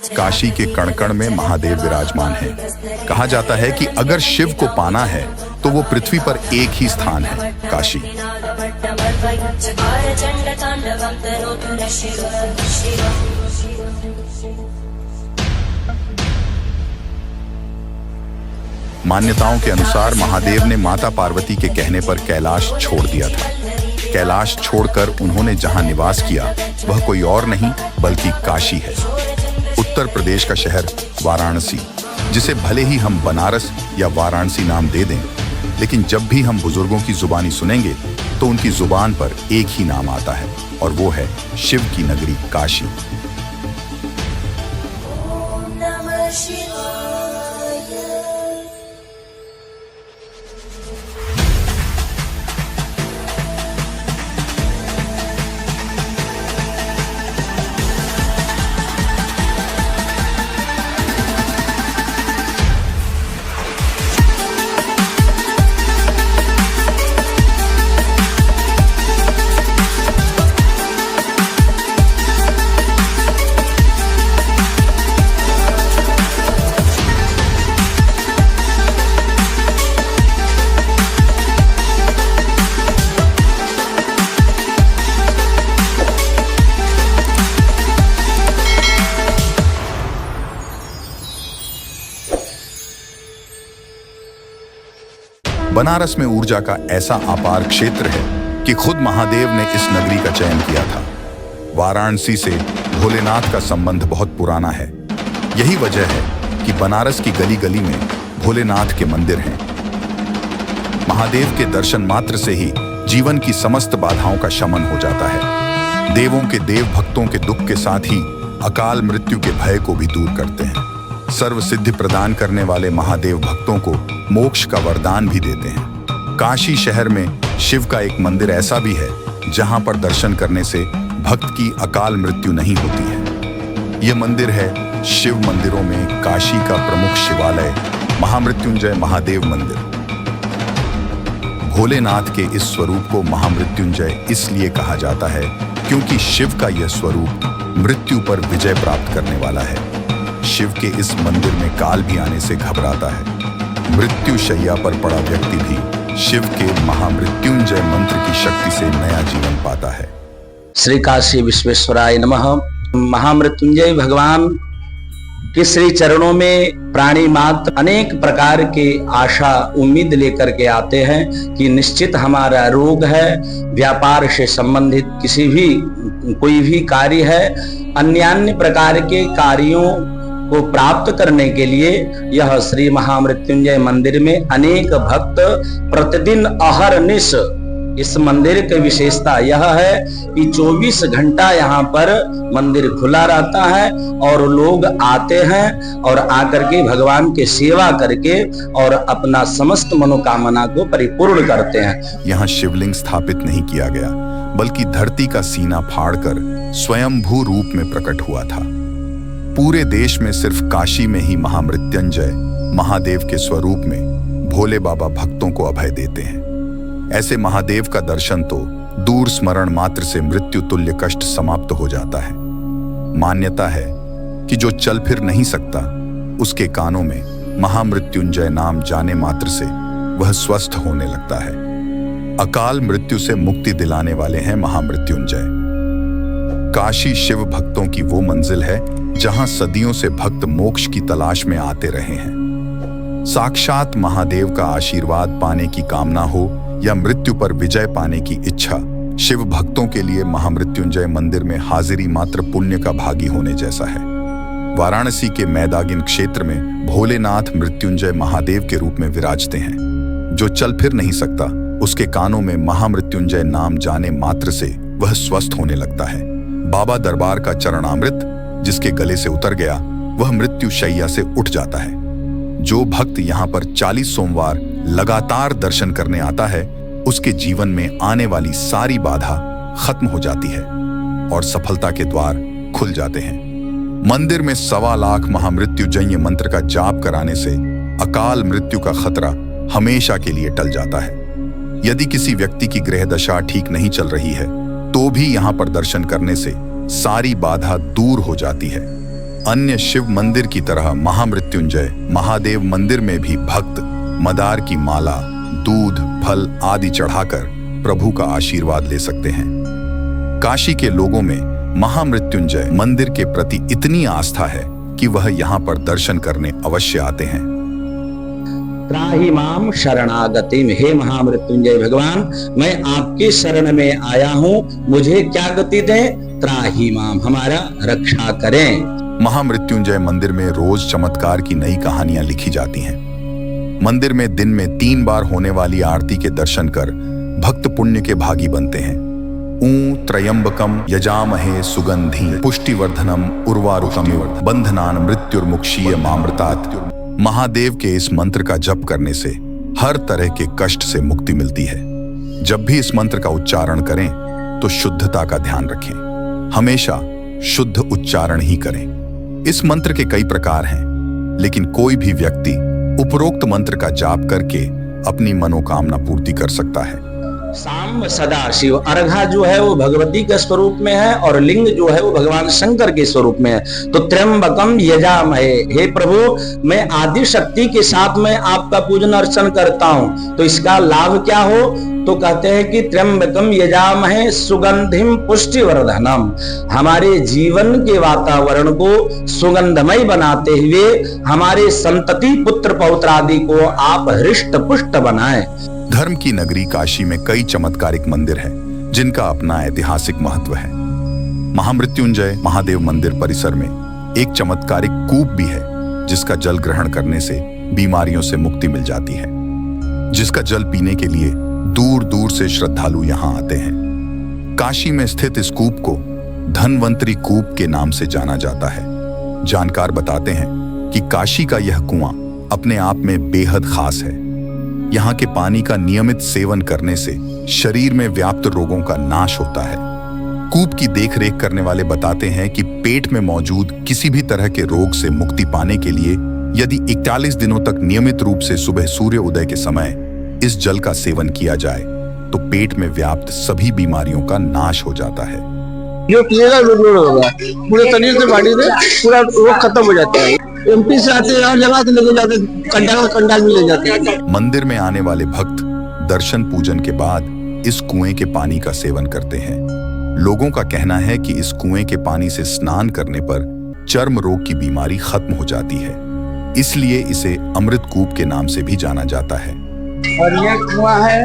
काशी के कण कण में महादेव विराजमान हैं। कहा जाता है कि अगर शिव को पाना है तो वो पृथ्वी पर एक ही स्थान है, काशी। मान्यताओं के अनुसार महादेव ने माता पार्वती के कहने पर कैलाश छोड़ दिया था। कैलाश छोड़कर उन्होंने जहां निवास किया वह कोई और नहीं बल्कि काशी है। उत्तर प्रदेश का शहर वाराणसी, जिसे भले ही हम बनारस या वाराणसी नाम दे दें, लेकिन जब भी हम बुजुर्गों की जुबानी सुनेंगे तो उनकी जुबान पर एक ही नाम आता है और वो है शिव की नगरी काशी। बनारस में ऊर्जा का ऐसा अपार क्षेत्र है कि खुद महादेव ने इस नगरी का चयन किया था। वाराणसी से भोलेनाथ का संबंध बहुत पुराना है। यही वजह है कि बनारस की गली गली में भोलेनाथ के मंदिर हैं। महादेव के दर्शन मात्र से ही जीवन की समस्त बाधाओं का शमन हो जाता है। देवों के देव भक्तों के दुख के साथ ही अकाल मृत्यु के भय को भी दूर करते हैं। सर्व सिद्धि प्रदान करने वाले महादेव भक्तों को मोक्ष का वरदान भी देते हैं। काशी शहर में शिव का एक मंदिर ऐसा भी है जहां पर दर्शन करने से भक्त की अकाल मृत्यु नहीं होती है। यह मंदिर है शिव मंदिरों में काशी का प्रमुख शिवालय महामृत्युंजय महादेव मंदिर। भोलेनाथ के इस स्वरूप को महामृत्युंजय इसलिए कहा जाता है क्योंकि शिव का यह स्वरूप मृत्यु पर विजय प्राप्त करने वाला है। शिव के इस मंदिर में काल भी आने से घबराता है। मृत्यु शैया पर पड़ा व्यक्ति भी शिव के महामृत्युंजय मंत्र की शक्ति से नया जीवन पाता है। श्री काशी विश्वेश्वराय नमः। महामृत्युंजय भगवान के श्री चरणों में प्राणी मात्र अनेक प्रकार के आशा उम्मीद लेकर के आते हैं कि निश्चित हमारा रोग है, व्यापार से संबंधित किसी भी कोई भी कार्य है, अन्य प्रकार के कार्यों को प्राप्त करने के लिए यह श्री महामृत्युंजय मंदिर में अनेक भक्त प्रतिदिन अहरनिश, इस मंदिर की विशेषता यह है कि 24 घंटा यहाँ पर मंदिर खुला रहता है और लोग आते हैं और आकर के भगवान की सेवा करके और अपना समस्त मनोकामना को परिपूर्ण करते हैं। यहाँ शिवलिंग स्थापित नहीं किया गया बल्कि धरती का सीना फाड़कर स्वयंभू रूप में प्रकट हुआ था। पूरे देश में सिर्फ काशी में ही महामृत्युंजय महादेव के स्वरूप में भोले बाबा भक्तों को अभय देते हैं। ऐसे महादेव का दर्शन तो दूर स्मरण मात्र से मृत्यु तुल्य कष्ट समाप्त हो जाता है। मान्यता है कि जो चल फिर नहीं सकता उसके कानों में महामृत्युंजय नाम जाने मात्र से वह स्वस्थ होने लगता है। अकाल मृत्यु से मुक्ति दिलाने वाले हैं महामृत्युंजय। काशी शिव भक्तों की वो मंजिल है जहां सदियों से भक्त मोक्ष की तलाश में आते रहे हैं। साक्षात महादेव का आशीर्वाद पाने की कामना हो या मृत्यु पर विजय पाने की इच्छा, शिव भक्तों के लिए महामृत्युंजय मंदिर में हाजिरी मात्र पुण्य का भागी होने जैसा है। वाराणसी के मैदागिन क्षेत्र में भोलेनाथ मृत्युंजय महादेव के रूप में विराजते हैं। जो चल फिर नहीं सकता उसके कानों में महामृत्युंजय नाम जाने मात्र से वह स्वस्थ होने लगता है। बाबा दरबार का चरणामृत जिसके गले से उतर गया वह मृत्यु शैया से उठ जाता है। जो भक्त यहाँ पर 40 सोमवार लगातार दर्शन करने आता है उसके जीवन में आने वाली सारी बाधा खत्म हो जाती है और सफलता के द्वार खुल जाते हैं। मंदिर में 1.25 लाख महामृत्युंजय मंत्र का जाप कराने से अकाल मृत्यु का खतरा हमेशा के लिए टल जाता है। यदि किसी व्यक्ति की ग्रह दशा ठीक नहीं चल रही है तो भी यहाँ पर दर्शन करने से सारी बाधा दूर हो जाती है। अन्य शिव मंदिर की तरह महामृत्युंजय महादेव मंदिर में भी भक्त मदार की माला, दूध, फल आदि चढ़ाकर प्रभु का आशीर्वाद ले सकते हैं। काशी के लोगों में महामृत्युंजय मंदिर के प्रति इतनी आस्था है कि वह यहाँ पर दर्शन करने अवश्य आते हैं। त्राहि माम शरणागतिम, हे महामृत्युंजय भगवान, मैं आपके शरण में आया हूँ, मुझे क्या गति दें? त्राहि माम, हमारा रक्षा करें। महामृत्युंजय मंदिर में रोज चमत्कार की नई कहानियां लिखी जाती हैं। मंदिर में दिन में 3 बार होने वाली आरती के दर्शन कर भक्त पुण्य के भागी बनते हैं। त्रयंबकम यजामहे सुगंधि पुष्टिवर्धनम उर्वारुकम बंधनान मृत्युर्मुक्षीय मामृतात्। महादेव के इस मंत्र का जप करने से हर तरह के कष्ट से मुक्ति मिलती है। जब भी इस मंत्र का उच्चारण करें तो शुद्धता का ध्यान रखें, हमेशा शुद्ध उच्चारण ही करें। इस मंत्र के कई प्रकार हैं, लेकिन कोई भी व्यक्ति उपरोक्त मंत्र का जाप करके अपनी मनोकामना पूर्ति कर सकता है। साम सदा शिव, अर्घा जो है वो भगवती के स्वरूप में है और लिंग जो है वो भगवान शंकर के स्वरूप में है। तो त्र्यंबकम यजामहे, हे प्रभु मैं आदि शक्ति के साथ में आपका पूजन अर्चन करता हूँ, तो इसका लाभ क्या हो? तो कहते हैं कि त्र्यंबकम यजामहे सुगंधिम पुष्टिवर्धनम, हमारे जीवन के वातावरण को सुगंधमय बनाते हुए हमारे संतति पुत्र पौत्र आदि को आप हृष्ट पुष्ट बनाएं। धर्म की नगरी काशी में कई चमत्कारिक मंदिर हैं, जिनका अपना ऐतिहासिक महत्व है। महामृत्युंजय महादेव मंदिर परिसर में एक चमत्कारिक कूप भी है, जिसका जल ग्रहण करने से बीमारियों से मुक्ति मिल जाती है, जिसका जल पीने के लिए दूर दूर से श्रद्धालु यहाँ आते हैं। काशी में स्थित इस कूप को धनवंतरी कूप के नाम से जाना जाता है। जानकार बताते हैं कि काशी का यह कुआं अपने आप में बेहद खास है। यहाँ के पानी का नियमित सेवन करने से शरीर में व्याप्त रोगों का नाश होता है। कूप की देखरेख करने वाले बताते हैं कि पेट में मौजूद किसी भी तरह के रोग से मुक्ति पाने के लिए यदि 41 दिनों तक नियमित रूप से सुबह सूर्य उदय के समय इस जल का सेवन किया जाए तो पेट में व्याप्त सभी बीमारियों का नाश हो जाता है। जो पिएगा रोग होगा, पूरे शरीर से बॉडी में पूरा रोग खत्म हो जाता है। एमपी से आते हैं, जगह से लेके जाते, कंडाल में ले जाते हैं। मंदिर में आने वाले भक्त दर्शन पूजन के बाद इस कुएं के पानी का सेवन करते हैं। लोगों का कहना है कि इस कुएं के पानी से स्नान करने पर चर्म रोग की बीमारी खत्म हो जाती है, इसलिए इसे अमृत कूप के नाम से भी जाना जाता है। और ये कुआं है,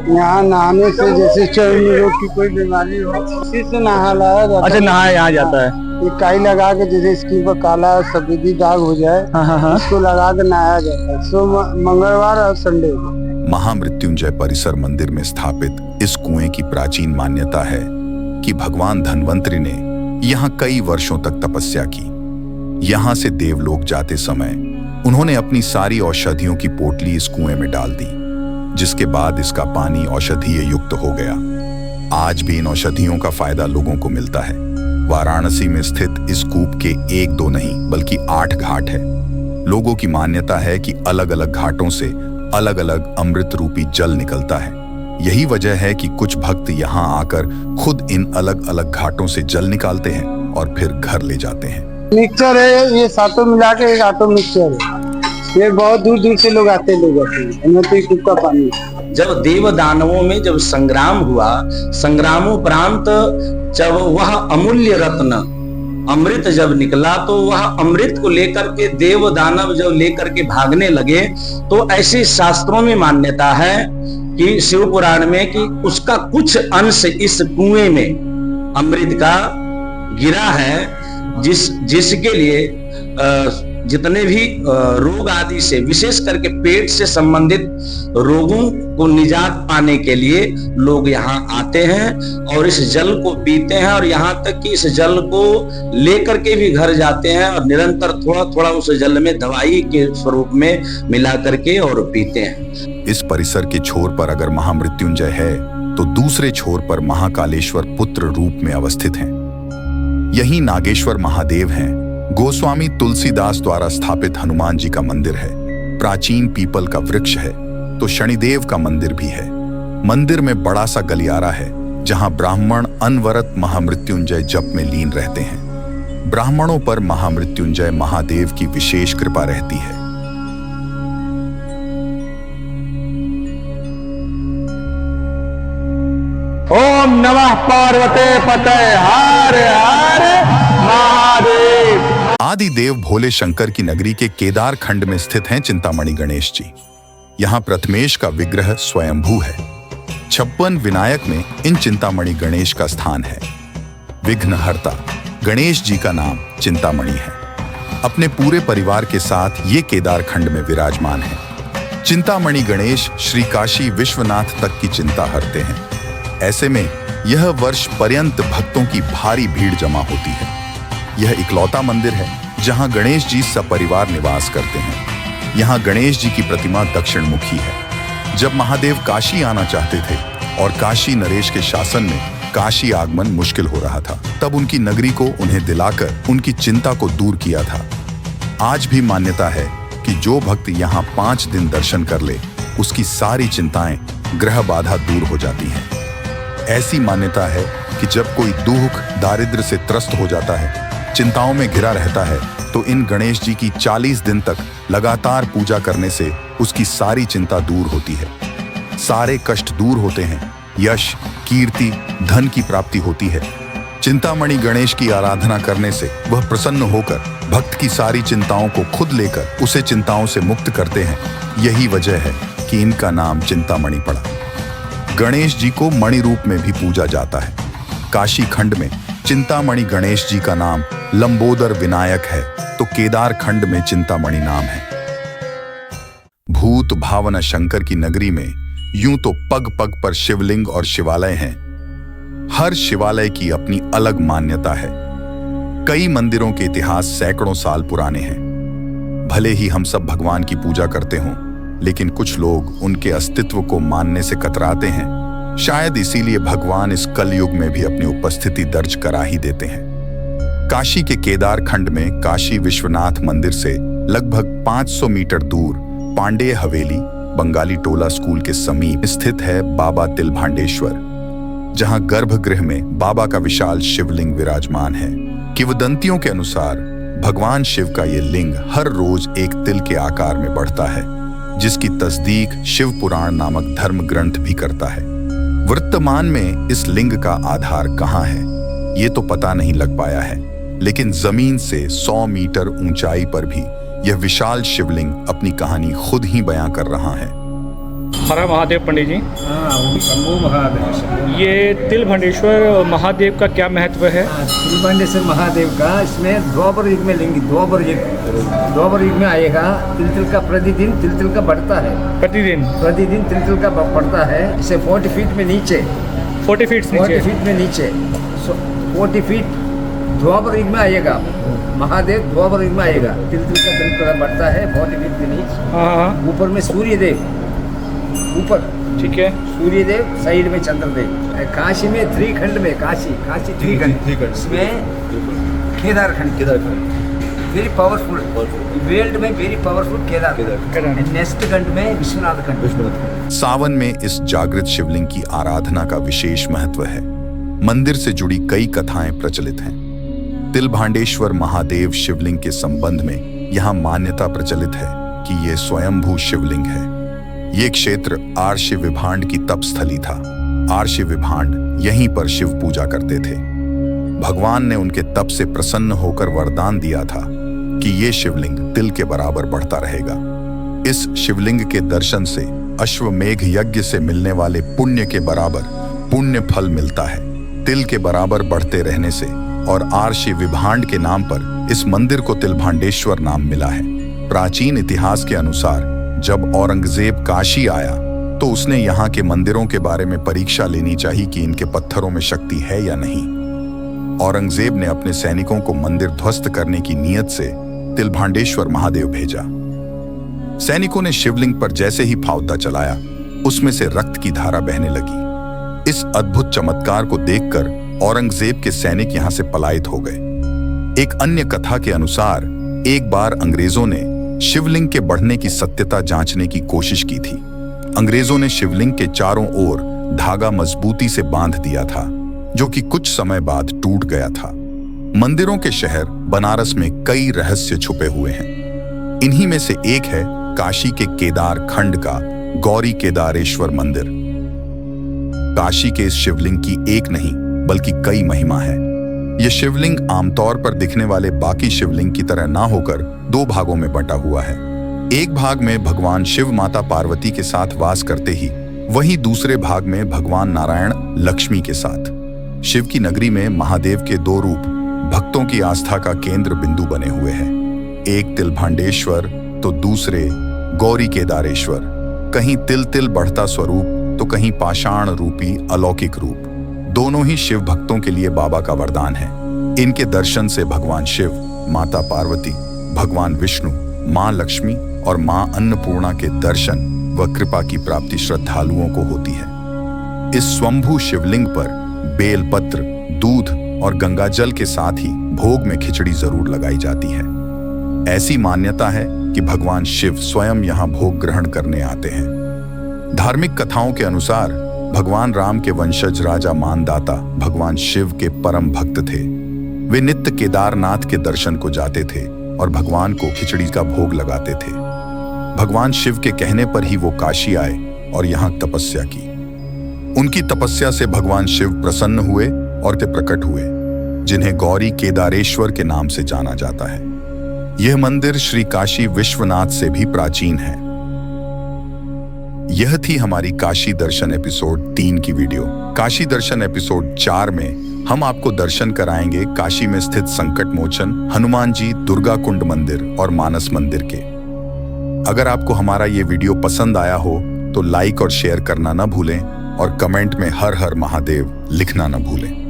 यहाँ नहाने से जैसे चर्म रोग की कोई बीमारी हो, इसी से नहाया जाता है। अच्छा, नहाया यहाँ जाता है। ये काई लगा के जैसे स्किन पर काला सफेदी दाग हो जाए, इसको लगा के नहाया जाता है। सो मंगलवार और संडे को। महामृत्युंजय परिसर मंदिर में स्थापित इस कुएं की प्राचीन मान्यता है कि भगवान धनवंतरी ने यहाँ कई वर्षों तक तपस्या की। यहाँ से देवलोक जाते समय उन्होंने अपनी सारी औषधियों की पोटली इस कुएं में डाल दी, जिसके बाद इसका पानी औषधीय युक्त हो गया। आज भी इन औषधियों का फायदा लोगों को मिलता है। वाराणसी में स्थित इस कूप के 1-2 नहीं बल्कि 8 घाट है। लोगों की मान्यता है कि अलग अलग घाटों से अलग अलग अमृत रूपी जल निकलता है। यही वजह है कि कुछ भक्त यहाँ आकर खुद इन अलग अलग घाटों से जल निकालते हैं और फिर घर ले जाते हैं। मिक्सचर है, ये सातों मिला के एक ऑटो मिक्सचर है। ये बहुत दूर दूर से लोग आते हैं, तो कूप का पानी। जब देव दानवों में जब संग्राम हुआ, संग्रामोपरांत जब वह अमूल्य रत्न अमृत जब निकला, तो वह अमृत को लेकर के देव दानव जब लेकर के भागने लगे, तो ऐसे शास्त्रों में मान्यता है कि शिव पुराण में कि उसका कुछ अंश इस कुएं में अमृत का गिरा है, जिसके लिए जितने भी रोग आदि से, विशेष करके पेट से संबंधित रोगों को निजात पाने के लिए लोग यहाँ आते हैं और इस जल को पीते हैं, और यहाँ तक कि इस जल को लेकर के भी घर जाते हैं और निरंतर थोड़ा थोड़ा उस जल में दवाई के स्वरूप में मिला करके और पीते हैं। इस परिसर के छोर पर अगर महामृत्युंजय है तो दूसरे छोर पर महाकालेश्वर पुत्र रूप में अवस्थित हैं। यही नागेश्वर महादेव हैं। गोस्वामी तुलसीदास द्वारा स्थापित हनुमान जी का मंदिर है। प्राचीन पीपल का वृक्ष है तो शनिदेव का मंदिर भी है। मंदिर में बड़ा सा गलियारा है जहां ब्राह्मण अनवरत महामृत्युंजय जप में लीन रहते हैं। ब्राह्मणों पर महामृत्युंजय महादेव की विशेष कृपा रहती है। ओम नमः पार्वते पते हर हर महादेव। आदि देव भोले शंकर की नगरी के केदार खंड में स्थित हैं चिंतामणि गणेश जी। यहाँ प्रथमेश का विग्रह स्वयंभू है। 56 विनायक में इन चिंतामणि गणेश का स्थान है। विघ्नहर्ता गणेश जी का नाम चिंतामणि है। अपने पूरे परिवार के साथ ये केदार खंड में विराजमान है। चिंतामणि गणेश श्री काशी विश्वनाथ तक की चिंता हरते हैं। ऐसे में यह वर्ष पर्यंत भक्तों की भारी भीड़ जमा होती है। यह इकलौता मंदिर है जहां गणेश जी सपरिवार निवास करते हैं। यहाँ गणेश जी की प्रतिमा दक्षिण मुखी है। जब महादेव काशी आना चाहते थे और काशी नरेश के शासन में काशी आगमन मुश्किल हो रहा था, तब उनकी नगरी को उन्हें दिलाकर उनकी चिंता को दूर किया था। आज भी मान्यता है कि जो भक्त यहाँ 5 दिन दर्शन कर ले, उसकी सारी चिंताएं, ग्रह बाधा दूर हो जाती हैं। ऐसी मान्यता है कि जब कोई दुख दारिद्र्य से त्रस्त हो जाता है, चिंताओं में घिरा रहता है, तो इन गणेश जी की 40 दिन तक लगातार पूजा करने से उसकी सारी चिंता दूर होती है। सारे कष्ट दूर होते हैं, यश, कीर्ति, धन की प्राप्ति होती है। चिंतामणि गणेश की आराधना करने से वह प्रसन्न होकर भक्त की सारी चिंताओं को खुद लेकर उसे चिंताओं से मुक्त करते हैं। यही वजह है कि इनका नाम चिंतामणि पड़ा। गणेश जी को मणि रूप में भी पूजा जाता है। काशी खंड में चिंतामणि गणेश जी का नाम लंबोदर विनायक है, तो केदार खंड में चिंतामणि नाम है। भूत भावना शंकर की नगरी में यूं तो पग पग पर शिवलिंग और शिवालय हैं। हर शिवालय की अपनी अलग मान्यता है। कई मंदिरों के इतिहास सैकड़ों साल पुराने हैं। भले ही हम सब भगवान की पूजा करते हों, लेकिन कुछ लोग उनके अस्तित्व को मानने से कतराते हैं। शायद इसीलिए भगवान इस कलयुग में भी अपनी उपस्थिति दर्ज करा ही देते हैं। काशी के केदार खंड में काशी विश्वनाथ मंदिर से लगभग 500 मीटर दूर पांडेय हवेली बंगाली टोला स्कूल के समीप स्थित है बाबा तिलभांडेश्वर, जहां गर्भगृह में बाबा का विशाल शिवलिंग विराजमान है। किंवदंतियों के अनुसार भगवान शिव का ये लिंग हर रोज एक तिल के आकार में बढ़ता है, जिसकी तस्दीक शिव पुराण नामक धर्म ग्रंथ भी करता है। वर्तमान में इस लिंग का आधार कहाँ है, ये तो पता नहीं लग पाया है, लेकिन जमीन से 100 मीटर ऊंचाई पर भी यह विशाल शिवलिंग अपनी कहानी खुद ही बयां कर रहा है। हर महादेव पंडित जी, शंभू महादेव। ये तिलभांडेश्वर महादेव का क्या महत्व है? तिलभांडेश्वर महादेव का इसमें द्वापर युग में लिंग, द्वापर युग में आएगा। तिल का प्रतिदिन तिल का बढ़ता है। प्रतिदिन तिल का बढ़ता है। इसे 40 फीट में नीचे 40 फीट में नीचे 40 फीट द्वापर युग में आएगा। महादेव द्वापर युग में आएगा। तिल का बढ़ता है 40 फीट के नीचे। ऊपर में सूर्य देव, ऊपर ठीक है, सूर्यदेव, साइड में चंद्रदेव। काशी में 3 खंड में काशी 3 खंड, इसमें केदार खंड वेरी पावरफुल, वर्ल्ड में वेरी पावरफुल केदार। नेक्स्ट खंड में विश्वनाथ खंड। सावन में इस जागृत शिवलिंग की आराधना का विशेष महत्व है। मंदिर से जुड़ी कई कथाएं प्रचलित हैं। तिलभांडेश्वर महादेव शिवलिंग के संबंध में यहाँ मान्यता प्रचलित है कि ये स्वयंभू शिवलिंग है। ये क्षेत्र आर्षि विभांड की तपस्थली था। आर्षि विभांड यहीं पर शिव पूजा करते थे। भगवान ने उनके तप से प्रसन्न होकर वरदान दिया था कि ये शिवलिंग तिल के बराबर बढ़ता रहेगा। इस शिवलिंग के दर्शन से अश्वमेघ यज्ञ से मिलने वाले पुण्य के बराबर पुण्य फल मिलता है। तिल के बराबर बढ़ते रहने से और आर्षि विभांड के नाम पर इस मंदिर को तिलभांडेश्वर नाम मिला है। प्राचीन इतिहास के अनुसार जब औरंगजेब काशी आया तो उसने यहाँ के मंदिरों के बारे में परीक्षा लेनी चाहिए कि इनके पत्थरों में शक्ति है या नहीं। औरंगजेब ने अपने सैनिकों को मंदिर ध्वस्त करने की नीयत से तिलभांडेश्वर महादेव भेजा। सैनिकों ने शिवलिंग पर जैसे ही फावता चलाया, उसमें से रक्त की धारा बहने लगी। इस अद्भुत चमत्कार को देखकर औरंगजेब के सैनिक यहाँ से पलायित हो गए। एक अन्य कथा के अनुसार एक बार अंग्रेजों ने शिवलिंग के बढ़ने की सत्यता जांचने की कोशिश की थी। अंग्रेजों ने शिवलिंग के चारों ओर धागा मजबूती से बांध दिया था, जो कि कुछ समय बाद टूट गया था। मंदिरों के शहर बनारस में कई रहस्य छुपे हुए हैं। इन्हीं में से एक है काशी के केदार खंड का गौरी केदारेश्वर मंदिर। काशी के इस शिवलिंग की एक नहीं बल्कि कई महिमा है। यह शिवलिंग आमतौर पर दिखने वाले बाकी शिवलिंग की तरह ना होकर दो भागों में बटा हुआ है। एक भाग में भगवान शिव माता पार्वती के साथ वास करते ही वहीं दूसरे भाग में भगवान नारायण लक्ष्मी के साथ। शिव की नगरी में महादेव के दो रूप भक्तों की आस्था का केंद्र बिंदु बने हुए हैं। एक तिलभांडेश्वर तो दूसरे गौरी केदारेश्वर। कहीं तिल तिल बढ़ता स्वरूप तो कहीं पाषाण रूपी अलौकिक रूप। दोनों ही शिव भक्तों के लिए बाबा का वरदान है। इनके दर्शन से भगवान शिव, माता पार्वती, भगवान विष्णु, मां लक्ष्मी और मां अन्नपूर्णा के दर्शन व कृपा की प्राप्ति श्रद्धालुओं को होती है। इस स्वयंभू शिवलिंग पर बेलपत्र, दूध और गंगा जल के साथ ही भोग में खिचड़ी जरूर लगाई जाती है। ऐसी मान्यता है कि भगवान शिव स्वयं यहाँ भोग ग्रहण करने आते हैं। धार्मिक कथाओं के अनुसार भगवान राम के वंशज राजा मानदाता भगवान शिव के परम भक्त थे। वे नित्य केदारनाथ के दर्शन को जाते थे और भगवान को खिचड़ी का भोग लगाते थे। भगवान शिव के कहने पर ही वो काशी आए और यहाँ तपस्या की। उनकी तपस्या से भगवान शिव प्रसन्न हुए और ते प्रकट हुए, जिन्हें गौरी केदारेश्वर के नाम से जाना जाता है। यह मंदिर श्री काशी विश्वनाथ से भी प्राचीन है। यह थी हमारी काशी दर्शन एपिसोड 3 की वीडियो। काशी दर्शन एपिसोड 4 में हम आपको दर्शन कराएंगे काशी में स्थित संकट मोचन, हनुमान जी, दुर्गा कुंड मंदिर और मानस मंदिर के। अगर आपको हमारा ये वीडियो पसंद आया हो तो लाइक और शेयर करना न भूलें और कमेंट में हर हर महादेव लिखना न भूलें।